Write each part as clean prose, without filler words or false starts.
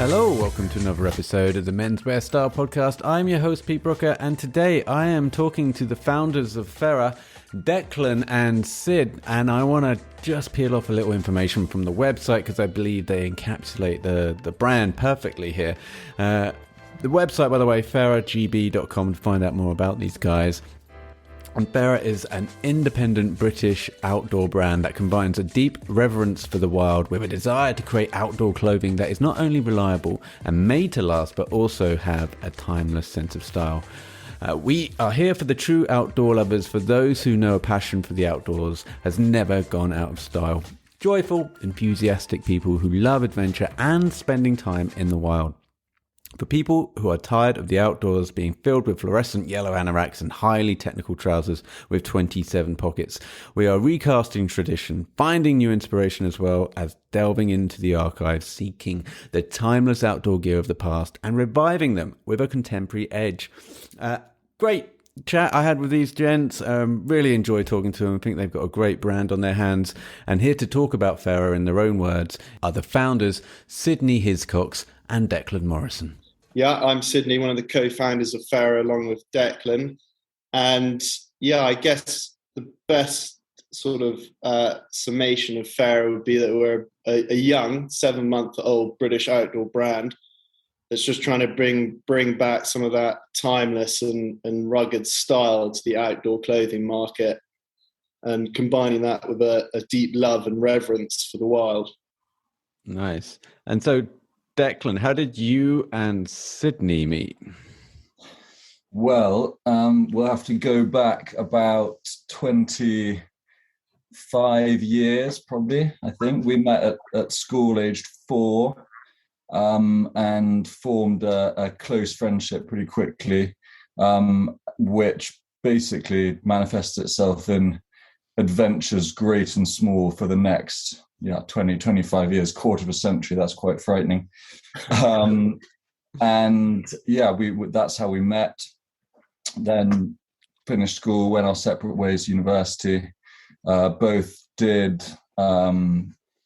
Hello, welcome to another episode of the Menswear Style Podcast. I'm your host, Pete Brooker, and today I am talking to the founders of Fera, Declan and Sid, and I want to just peel off a little information from the website because I believe they encapsulate the brand perfectly here. The website, by the way, feragb.com, to find out more about these guys. And Fera is an independent British outdoor brand that combines a deep reverence for the wild with a desire to create outdoor clothing that is not only reliable and made to last, but also have a timeless sense of style. We are here for the true outdoor lovers, for those who know a passion for the outdoors has never gone out of style. Joyful, enthusiastic people who love adventure and spending time in the wild. For people who are tired of the outdoors being filled with fluorescent yellow anoraks and highly technical trousers with 27 pockets, we are recasting tradition, finding new inspiration as well as delving into the archives, seeking the timeless outdoor gear of the past and reviving them with a contemporary edge. Great chat I had with these gents. Really enjoy talking to them. I think they've got a great brand on their hands. And here to talk about Fera in their own words are the founders, Sidney Hiscox and Declan Morrison. Yeah, I'm Sidney, one of the co-founders of Fera, along with Declan. And yeah, I guess the best sort of summation of Fera would be that we're a young 7-month-old British outdoor brand that's just trying to bring back some of that timeless and rugged style to the outdoor clothing market, and combining that with a deep love and reverence for the wild. Nice. And so, Declan, how did you and Sidney meet? Well, we'll have to go back about 25 years, probably. I think we met at school, aged 4, and formed a close friendship pretty quickly, which basically manifested itself in adventures great and small for the next 20, 25 years, quarter of a century. That's quite frightening. And yeah, that's how we met. Then finished school, went our separate ways, university. Both did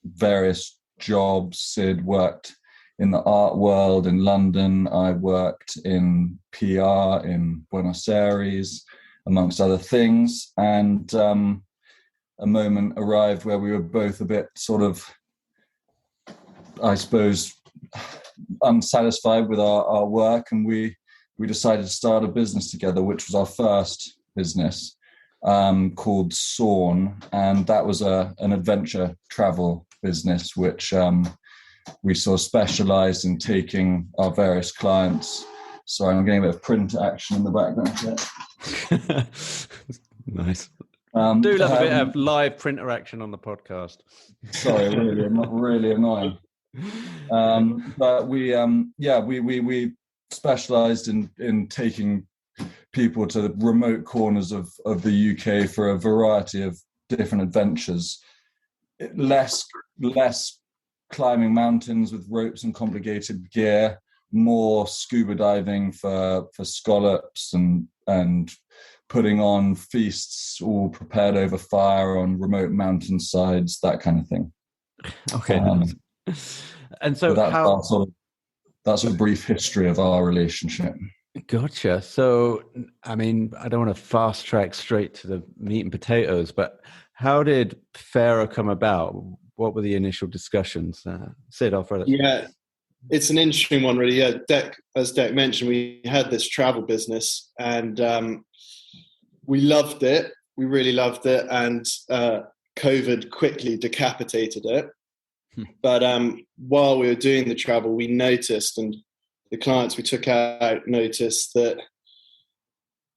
various jobs. Sid worked in the art world in London. I worked in PR in Buenos Aires, amongst other things. And a moment arrived where we were both a bit sort of, I suppose, unsatisfied with our work, and we decided to start a business together, which was our first business, called Sawn, and that was an adventure travel business, which we sort of specialised in taking our various clients. Sorry, I'm getting a bit of print action in the background here. Nice. Do love a bit of live printer action on the podcast. Sorry, really annoying. But we specialised in taking people to the remote corners of the UK for a variety of different adventures. Less climbing mountains with ropes and complicated gear, more scuba diving for scallops and putting on feasts all prepared over fire on remote mountain sides, that kind of thing. Okay. And so that's a brief history of our relationship. Gotcha. So, I mean, I don't want to fast track straight to the meat and potatoes, but how did Fera come about? What were the initial discussions? Sid, I'll throw that. Yeah, it's an interesting one, really. Yeah, as Dec mentioned, we had this travel business, and we loved it. We really loved it, and COVID quickly decapitated it. But while we were doing the travel, we noticed, and the clients we took out noticed that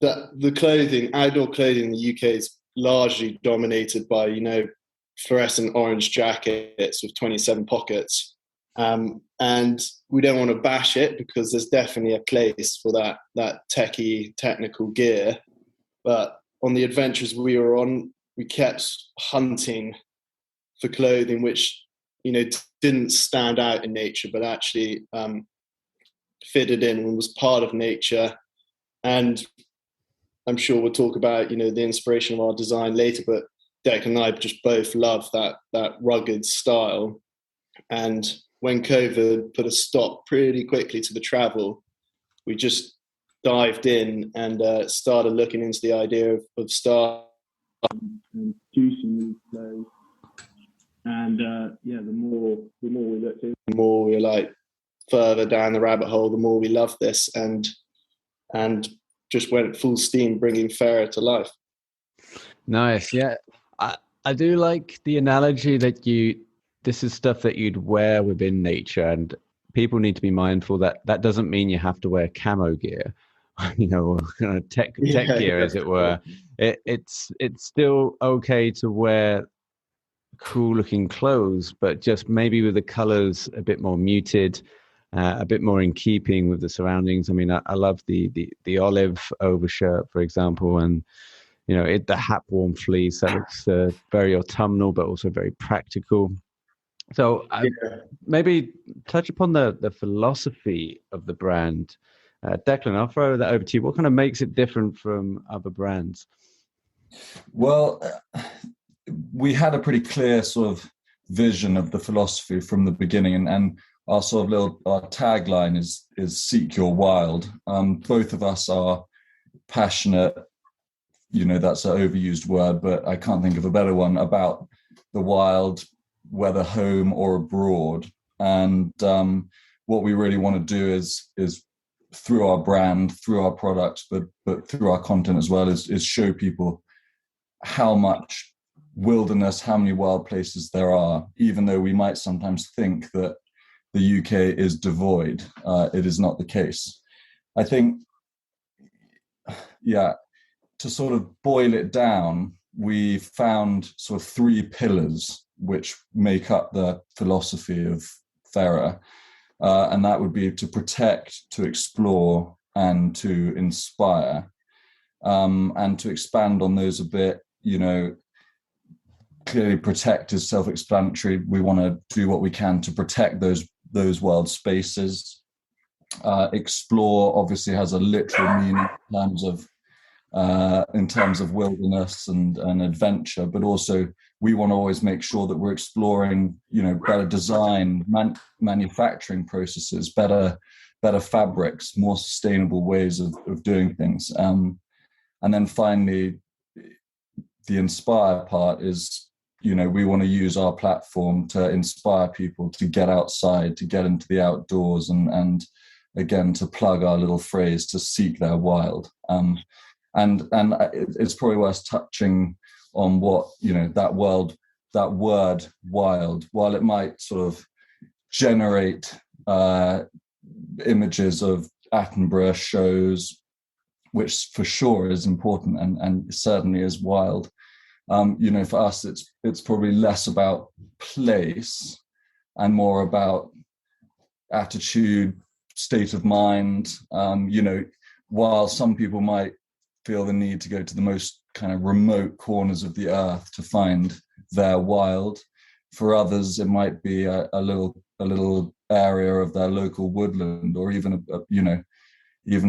the clothing, outdoor clothing in the UK, is largely dominated by, fluorescent orange jackets with 27 pockets. And we don't want to bash it, because there's definitely a place for that technical gear. But on the adventures we were on, we kept hunting for clothing which, didn't stand out in nature, but actually fitted in and was part of nature. And I'm sure we'll talk about, the inspiration of our design later, but Declan and I just both love that rugged style. And when COVID put a stop pretty quickly to the travel, we just dived in and started looking into the idea of starting and producing these clothes. And the more we looked in, the more we were like further down the rabbit hole, the more we loved this, and just went full steam bringing Fera to life. Nice. Yeah. I do like the analogy that this is stuff that you'd wear within nature, and people need to be mindful that that doesn't mean you have to wear camo gear, or kind of tech gear, as it were. It's still okay to wear cool looking clothes, but just maybe with the colors a bit more muted, a bit more in keeping with the surroundings. I mean, I love the olive overshirt, for example, and the hat warm fleece that looks very autumnal, but also very practical. So maybe touch upon the philosophy of the brand. Declan, I'll throw that over to you. What kind of makes it different from other brands? Well, we had a pretty clear sort of vision of the philosophy from the beginning, and our sort of our tagline is "Seek your wild." Both of us are passionate. That's an overused word, but I can't think of a better one, about the wild, whether home or abroad. And what we really want to do is through our brand, through our products, but through our content as well, is show people how much wilderness, how many wild places there are, even though we might sometimes think that the UK is devoid. It is not the case. I think, to sort of boil it down, we found sort of three pillars which make up the philosophy of Fera, and that would be to protect, to explore, and to inspire. And to expand on those a bit, clearly protect is self-explanatory. We want to do what we can to protect those wild spaces. Explore obviously has a literal meaning in terms of wilderness and adventure, but also we want to always make sure that we're exploring, better design, manufacturing processes, better fabrics, more sustainable ways of doing things. And then finally, the inspire part is, we want to use our platform to inspire people to get outside, to get into the outdoors, and again, to plug our little phrase, to seek their wild. And it's probably worth touching on what, that word wild, while it might sort of generate images of Attenborough shows, which for sure is important and certainly is wild. For us, it's probably less about place and more about attitude, state of mind. While some people might feel the need to go to the most kind of remote corners of the earth to find their wild, for others it might be a little area of their local woodland, or even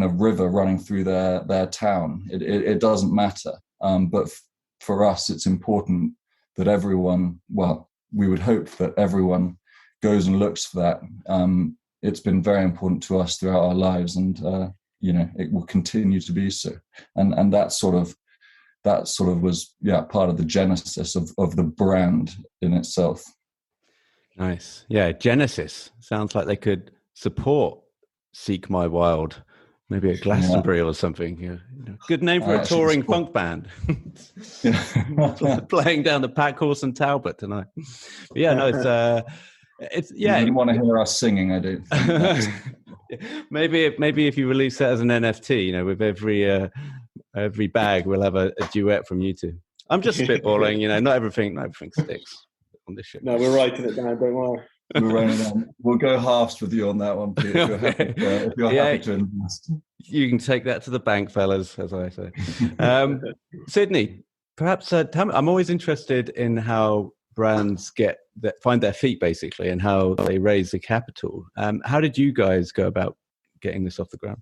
a river running through their town. It doesn't matter, but for us it's important that everyone, well, we would hope that everyone goes and looks for that. It's been very important to us throughout our lives, and it will continue to be so. And that sort of was part of the genesis of the brand in itself. Nice. Yeah, Genesis sounds like they could support Seek My Wild, maybe at Glastonbury or something. Good name for a touring funk band. Playing down the Pack Horse and Talbot tonight. But it's you wouldn't want to hear us singing, I don't think. Maybe if you release that as an NFT, with every bag we'll have a duet from you two. I'm just spitballing, not everything sticks on this shit. No, we're writing it down, don't worry. We're writing it down. We'll go halves with you on that one, Pete, if you're happy to invest. You can take that to the bank, fellas, as I say. Sidney, perhaps I'm always interested in how brands find their feet, basically, and how they raise the capital. How did you guys go about getting this off the ground?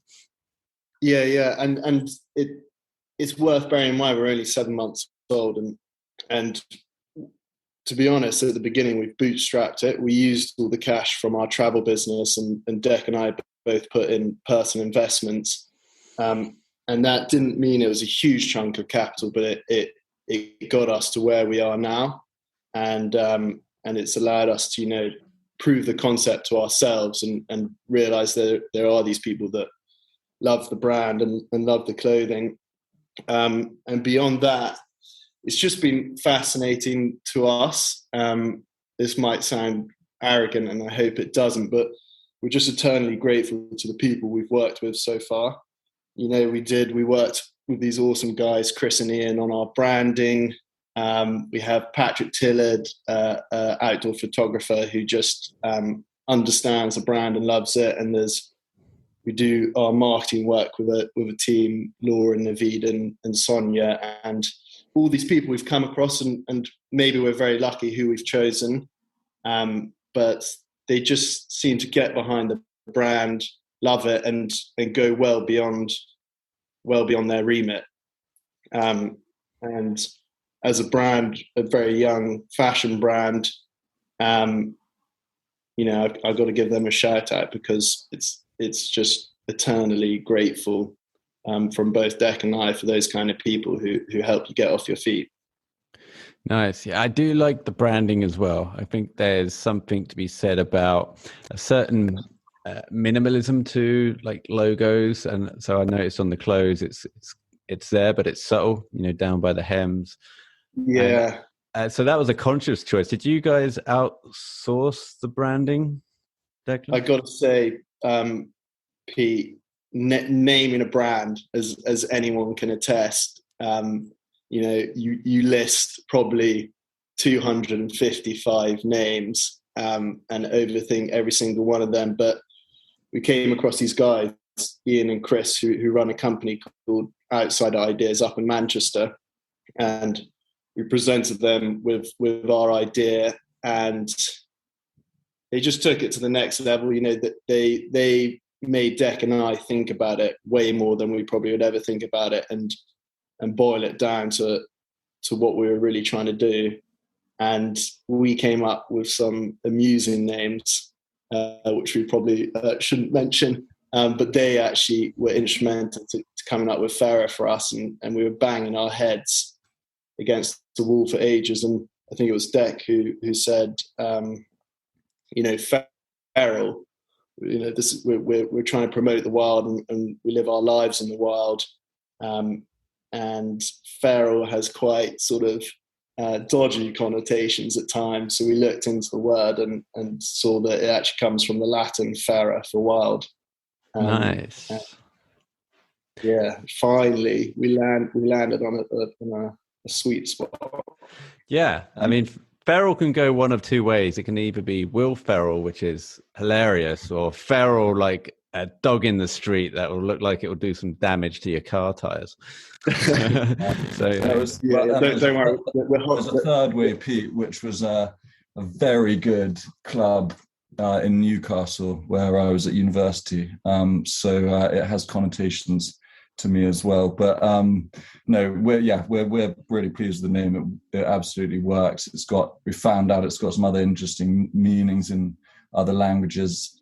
Yeah, and it's worth bearing in mind we're only 7 months old, and to be honest, at the beginning, we bootstrapped it. We used all the cash from our travel business, and Dec and I both put in personal investments. And that didn't mean it was a huge chunk of capital, but it got us to where we are now. And it's allowed us to, you know, prove the concept to ourselves and realize that there are these people that love the brand and love the clothing. And beyond that, it's just been fascinating to us. This might sound arrogant, and I hope it doesn't, but we're just eternally grateful to the people we've worked with so far. You know, we worked with these awesome guys, Chris and Ian, on our branding. We have Patrick Tillard, outdoor photographer, who just understands the brand and loves it. And we do our marketing work with a team, Laura, Naveed, and Sonia, and all these people we've come across, and maybe we're very lucky who we've chosen, but they just seem to get behind the brand, love it, and go well beyond their remit. And as a brand, a very young fashion brand, you know, I've got to give them a shout out, because it's just eternally grateful from both Dec and I for those kind of people who help you get off your feet. Nice. Yeah, I do like the branding as well. I think there's something to be said about a certain minimalism to like logos, and so I noticed on the clothes it's there, but it's subtle, you know, down by the hems. Yeah. So that was a conscious choice. Did you guys outsource the branding, Declan? I got to say, Pete, naming a brand, as anyone can attest, you know, you list probably 255 names and overthink every single one of them. But we came across these guys, Ian and Chris, who run a company called Outside Ideas up in Manchester, and we presented them with our idea, and they just took it to the next level. You know, that they made Dec and I think about it way more than we probably would ever think about it, and boil it down to what we were really trying to do. And we came up with some amusing names, which we probably shouldn't mention, but they actually were instrumental to coming up with Fera for us, and we were banging our heads against the wall for ages. And I think it was Dec who said, you know, Apparel, you know, we're trying to promote the wild, and we live our lives in the wild. And Fera has quite sort of dodgy connotations at times. So we looked into the word and saw that it actually comes from the Latin Fera for wild. Nice. Yeah, finally we landed on a sweet spot. Yeah, I mean, feral can go one of two ways. It can either be Will Ferrell, which is hilarious, or feral like a dog in the street that will look like it will do some damage to your car tires. So don't worry. There's a third way, Pete, which was a very good club in Newcastle where I was at university. So it has connotations to me as well. But no, we're really pleased with the name. It absolutely works. We found out it's got some other interesting meanings in other languages.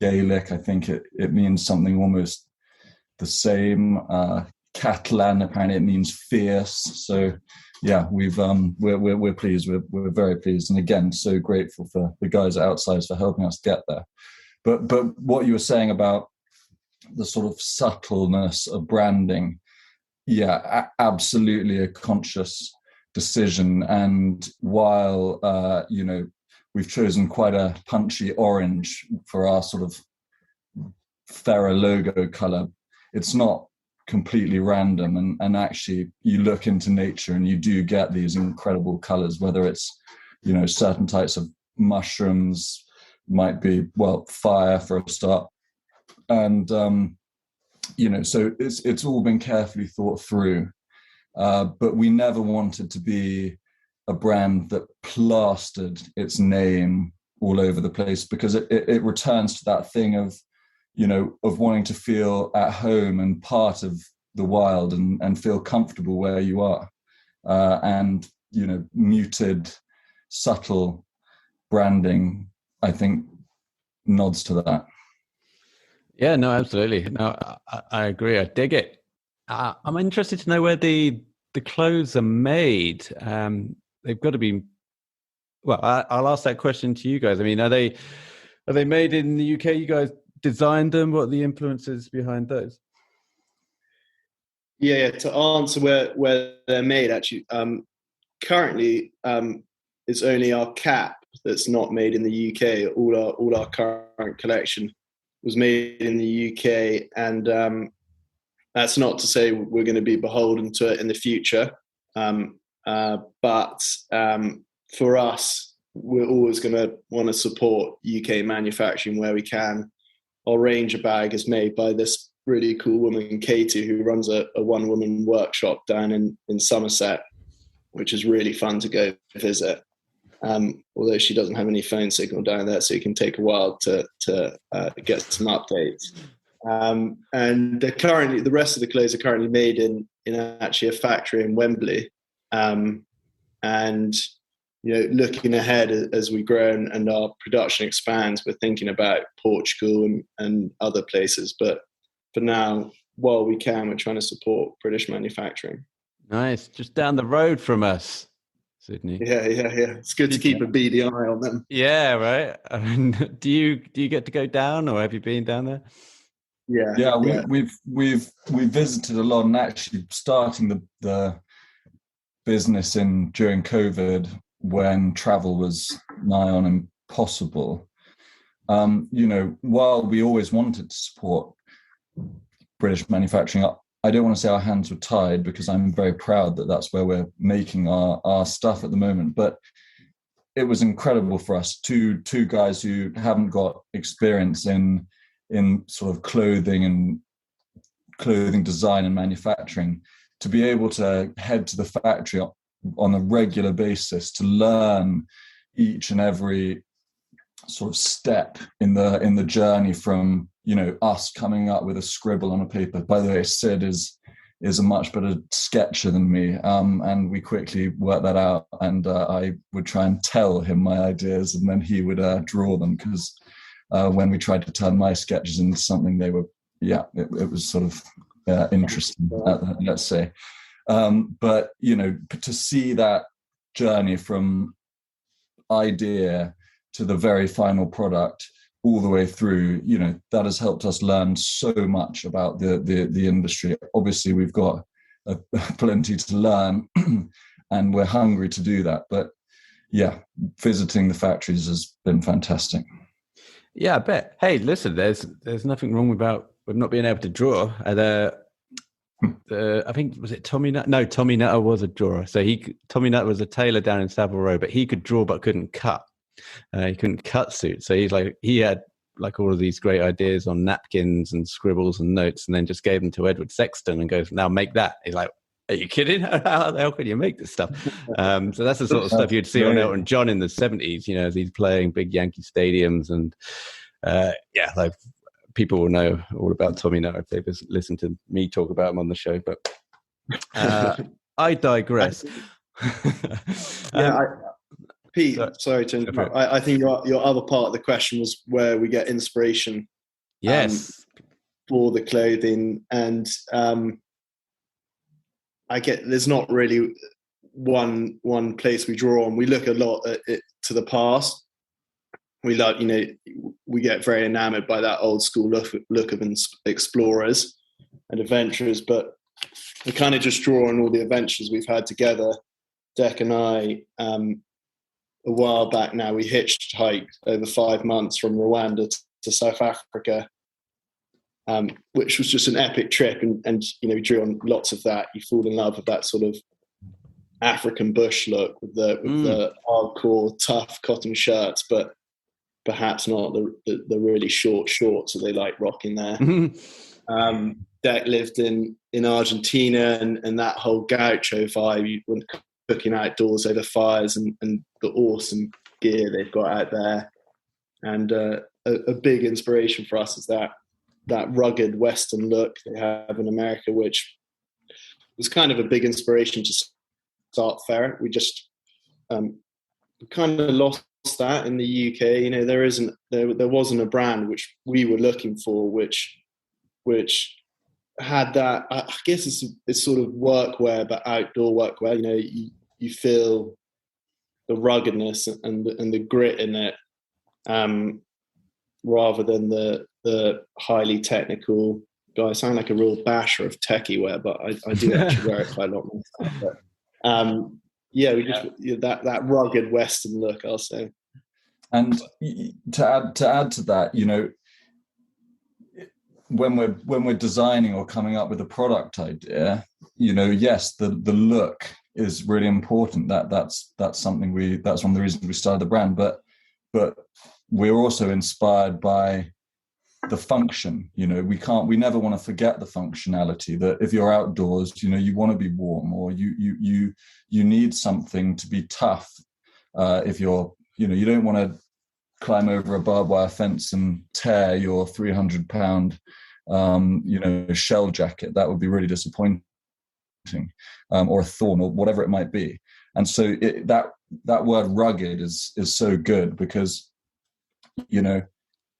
Gaelic, I think it means something almost the same. Catalan, apparently it means fierce. So yeah, we're pleased. We're very pleased, and again, so grateful for the guys at Outsides for helping us get there. But what you were saying about the sort of subtleness of branding, yeah, absolutely a conscious decision. And while you know, we've chosen quite a punchy orange for our sort of Fera logo color, it's not completely random. And actually, you look into nature and you do get these incredible colors, whether it's, you know, certain types of mushrooms, might be, well, fire for a start. And, you know, so it's all been carefully thought through. But we never wanted to be a brand that plastered its name all over the place, because it returns to that thing of, you know, of wanting to feel at home and part of the wild and feel comfortable where you are. And, you know, muted subtle branding, I think, nods to that. Yeah, no, absolutely. No, I agree. I dig it. I'm interested to know where the clothes are made. They've got to be. Well, I'll ask that question to you guys. I mean, are they made in the UK? You guys designed them. What are the influences behind those? Yeah. To answer where they're made, actually, currently it's only our cap that's not made in the UK. All our current collection was made in the UK, and that's not to say we're going to be beholden to it in the future. But for us, we're always going to want to support UK manufacturing where we can. Our Ranger bag is made by this really cool woman, Katie, who runs a one-woman workshop down in Somerset, which is really fun to go visit. Although she doesn't have any phone signal down there, so it can take a while to get some updates. And they're currently, the rest of the clothes are currently made in actually a factory in Wembley. And looking ahead as we grow and our production expands, we're thinking about Portugal and other places. But for now, while we can, we're trying to support British manufacturing. Nice, just down the road from us, Sidney. Yeah. It's good to keep a beady eye on them. Yeah, right. I mean, do you get to go down, or have you been down there? Yeah. We've visited a lot, and actually starting the business during COVID, when travel was nigh on impossible. While we always wanted to support British manufacturing, I don't want to say our hands were tied, because I'm very proud that that's where we're making our stuff at the moment. But it was incredible for us, two guys who haven't got experience in sort of clothing design and manufacturing, to be able to head to the factory on a regular basis to learn each and every sort of step in the journey from us coming up with a scribble on a paper. By the way, Sid is a much better sketcher than me, and we quickly worked that out, and I would try and tell him my ideas, and then he would draw them, because when we tried to turn my sketches into something, they were it was sort of interesting, let's say. But to see that journey from idea to the very final product all the way through, that has helped us learn so much about the industry. Obviously, we've got plenty to learn, and we're hungry to do that. But yeah, visiting the factories has been fantastic. Yeah, I bet. Hey, listen, there's nothing wrong with not being able to draw. I think, was it Tommy Nutter? No, Tommy Nutter was a drawer. So Tommy Nutter was a tailor down in Savile Row, but he could draw but couldn't cut. He couldn't cut suits. So he had like all of these great ideas on napkins and scribbles and notes, and then just gave them to Edward Sexton and goes, "Now make that." He's like, "Are you kidding? How the hell can you make this stuff?" So that's the sort of stuff you'd see on Elton John in the 70s, as he's playing big Yankee stadiums. And like, people will know all about Tommy Nutter if they've listened to me talk about him on the show. But I digress. Pete, sorry to interrupt. I think your other part of the question was where we get inspiration. Yes. For the clothing, and there's not really one place we draw on. We look a lot at it to the past. We like, we get very enamored by that old school look of explorers and adventurers, but we kind of just draw on all the adventures we've had together. Dec and I, a while back now, we hitchhiked over 5 months from Rwanda to South Africa, which was just an epic trip. And we drew on lots of that. You fall in love with that sort of African bush look with the hardcore, tough cotton shirts, but perhaps not the really short shorts that they like rocking there. Dec lived in Argentina, and that whole gaucho vibe, when cooking outdoors over fires, and the awesome gear they've got out there. And a big inspiration for us is that rugged Western look they have in America, which was kind of a big inspiration to start Fera. We just kind of lost that in the UK. You know, there wasn't a brand which we were looking for, which had that. I guess it's sort of workwear, but outdoor workwear. You know, you feel the ruggedness and the grit in it, rather than the highly technical. I sound like a real basher of techie wear, but I do actually wear it quite a lot myself. But that rugged Western look, I'll say. And to add to that, you know, when we're designing or coming up with a product idea, you know, yes, the look is really important. That's something that's one of the reasons we started the brand. But we're also inspired by the function. You know, we never want to forget the functionality, that if you're outdoors, you know, you want to be warm, or you need something to be tough. If you're, you know, you don't want to climb over a barbed wire fence and tear your 300-pound you know, shell jacket. That would be really disappointing. Or a thorn, or whatever it might be. And so that word rugged is so good, because, you know,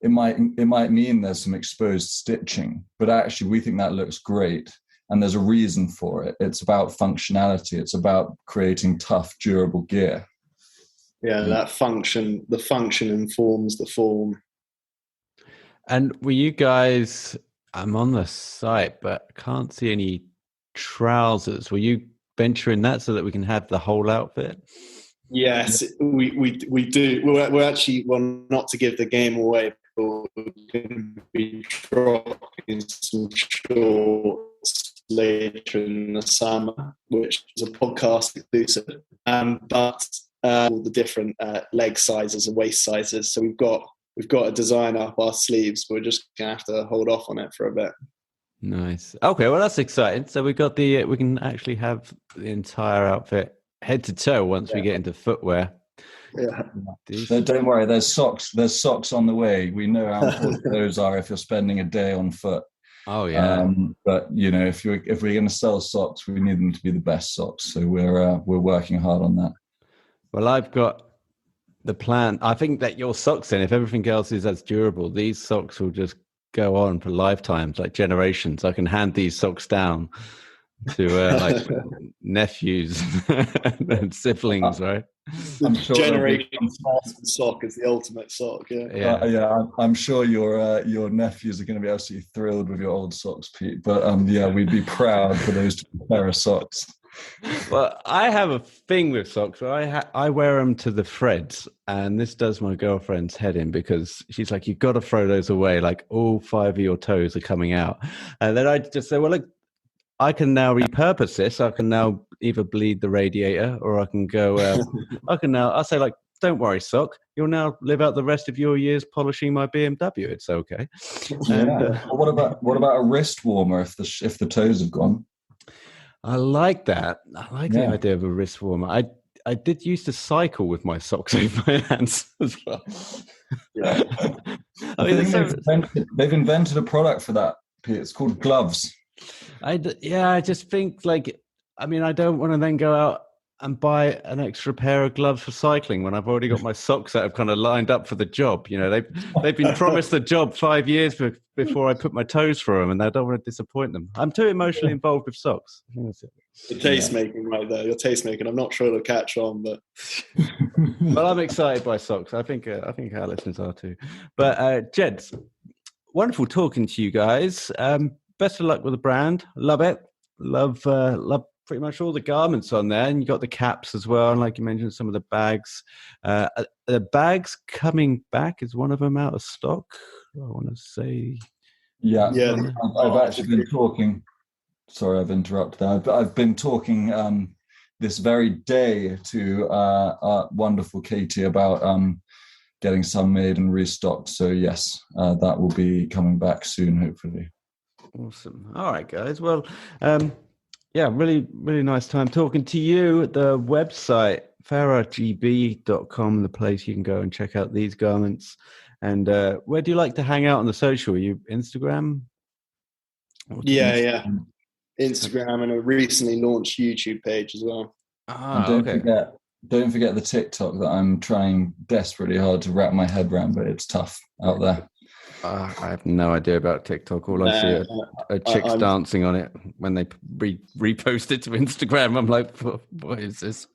it might mean there's some exposed stitching, but actually we think that looks great, and there's a reason for it. It's about functionality. It's about creating tough, durable gear. Yeah, that function, the function informs the form. And were you guys, I'm on the site, but I can't see any trousers. Were you venturing that so that we can have the whole outfit? Yes, we do. We're actually, well, not to give the game away, but we're going to be dropping some shorts later in the summer, which is a podcast exclusive. But all the different leg sizes and waist sizes. So we've got a design up our sleeves, but we're just gonna have to hold off on it for a bit. Nice. Okay, well that's exciting. So we can actually have the entire outfit head to toe once we get into footwear. Yeah. So don't worry, there's socks on the way. We know how important those are if you're spending a day on foot. Oh yeah. But you know, if we're going to sell socks, we need them to be the best socks. So we're working hard on that. Well, I've got the plan. I think that your socks, then, if everything else is as durable, these socks will just go on for lifetimes, like generations. I can hand these socks down to like nephews and siblings, right? I'm sure generation sock is the ultimate sock. Yeah. I'm sure your nephews are going to be absolutely thrilled with your old socks, Pete. But we'd be proud for those pair of socks. Well, I have a thing with socks where I wear them to the threads, and this does my girlfriend's head in, because she's like, you've got to throw those away, like all 5 of your toes are coming out. And then I just say, well, look, I can now repurpose this. I can now either bleed the radiator, or I can go, I'll say, like, don't worry, sock, you'll now live out the rest of your years polishing my BMW. It's okay. Yeah. What about a wrist warmer if the toes have gone? I like that. I like the idea of a wrist warmer. I did used to cycle with my socks over my hands as well. Yeah. I mean, they've invented a product for that, Pete. It's called gloves. I just think, like, I mean, I don't want to then go out and buy an extra pair of gloves for cycling when I've already got my socks that have kind of lined up for the job. You know, they've been promised the job 5 years before I put my toes through them, and I don't want to disappoint them. I'm too emotionally involved with socks. The taste making right there. Your taste making. I'm not sure it'll catch on, but well, I'm excited by socks. I think our listeners are too. But gents, wonderful talking to you guys. Best of luck with the brand. Love it. Love pretty much all the garments on there, and you got the caps as well, and like you mentioned, some of the bags. The bags coming back, is one of them out of stock? I want to say, yeah. I've actually been talking. Sorry, I've interrupted that. I've been talking this very day to our wonderful Katie about getting some made and restocked. So yes, that will be coming back soon, hopefully. Awesome. All right, guys. Well, yeah, really, really nice time talking to you. The website, feragb.com, the place you can go and check out these garments. And where do you like to hang out on the social? Are you Instagram? Instagram, and a recently launched YouTube page as well. And don't forget, don't forget the TikTok that I'm trying desperately hard to wrap my head around, but it's tough out there. I have no idea about TikTok. All I see are chicks dancing on it when they repost it to Instagram. I'm like, what is this?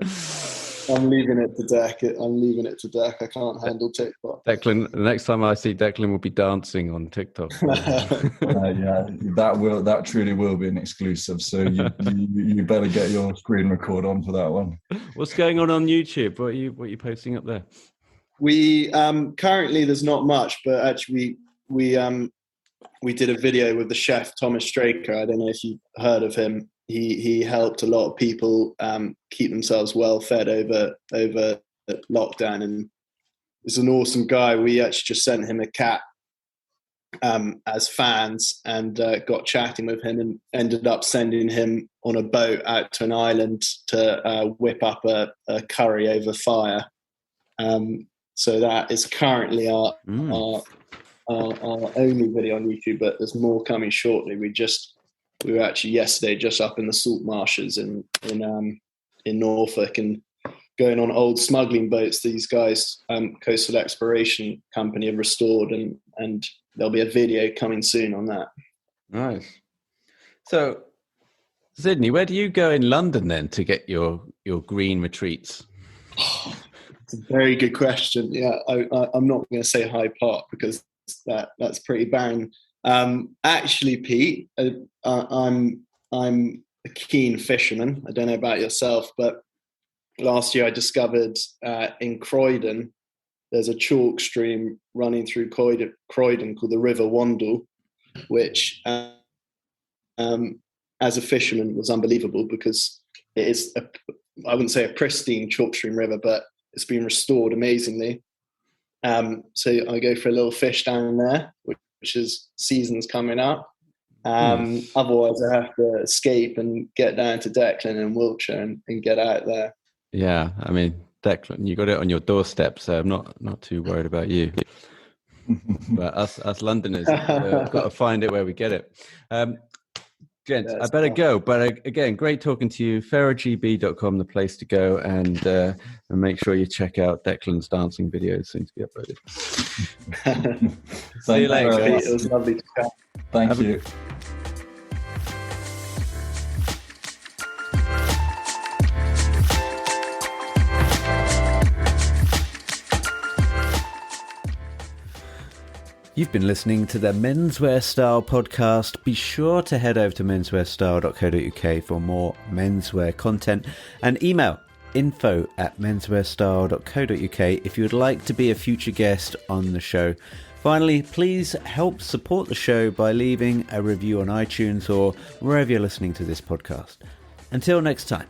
I'm leaving it to Dec. I can't handle TikTok. Declan, the next time I see Declan will be dancing on TikTok. Yeah, that truly will be an exclusive. So you better get your screen record on for that one. What's going on YouTube? What are you posting up there? We currently there's not much, but actually we did a video with the chef Thomas Straker. I don't know if you've heard of him. He helped a lot of people keep themselves well fed over lockdown, and he's an awesome guy. We actually just sent him a cat as fans, and got chatting with him, and ended up sending him on a boat out to an island to whip up a curry over fire. So that is currently our only video on YouTube, but there's more coming shortly. We were actually yesterday just up in the salt marshes in Norfolk, and going on old smuggling boats. These guys, Coastal Exploration Company, have restored, and there'll be a video coming soon on that. Nice. So, Sidney, where do you go in London then to get your green retreats? It's a very good question. Yeah, I'm not going to say Hyde Park because that's pretty barren. Actually, Pete, I'm a keen fisherman. I don't know about yourself, but last year I discovered in Croydon there's a chalk stream running through Croydon called the River Wandle, which as a fisherman was unbelievable, because it is I wouldn't say a pristine chalk stream river, but it's been restored amazingly. So I go for a little fish down there, which is season's coming up. Otherwise I have to escape and get down to Declan in Wiltshire and get out there. Yeah, I mean, Declan, you got it on your doorstep, so I'm not too worried about you. But us Londoners, got to find it where we get it. Gents, I better go. But again, great talking to you. feragb.com, the place to go, and make sure you check out Declan's dancing videos, soon to be uploaded. See you later, Pete. It was lovely to chat. Thank you. You've been listening to the Menswear Style podcast. Be sure to head over to menswearstyle.co.uk for more menswear content, and email info@menswearstyle.co.uk if you would like to be a future guest on the show. Finally, please help support the show by leaving a review on iTunes or wherever you're listening to this podcast. Until next time.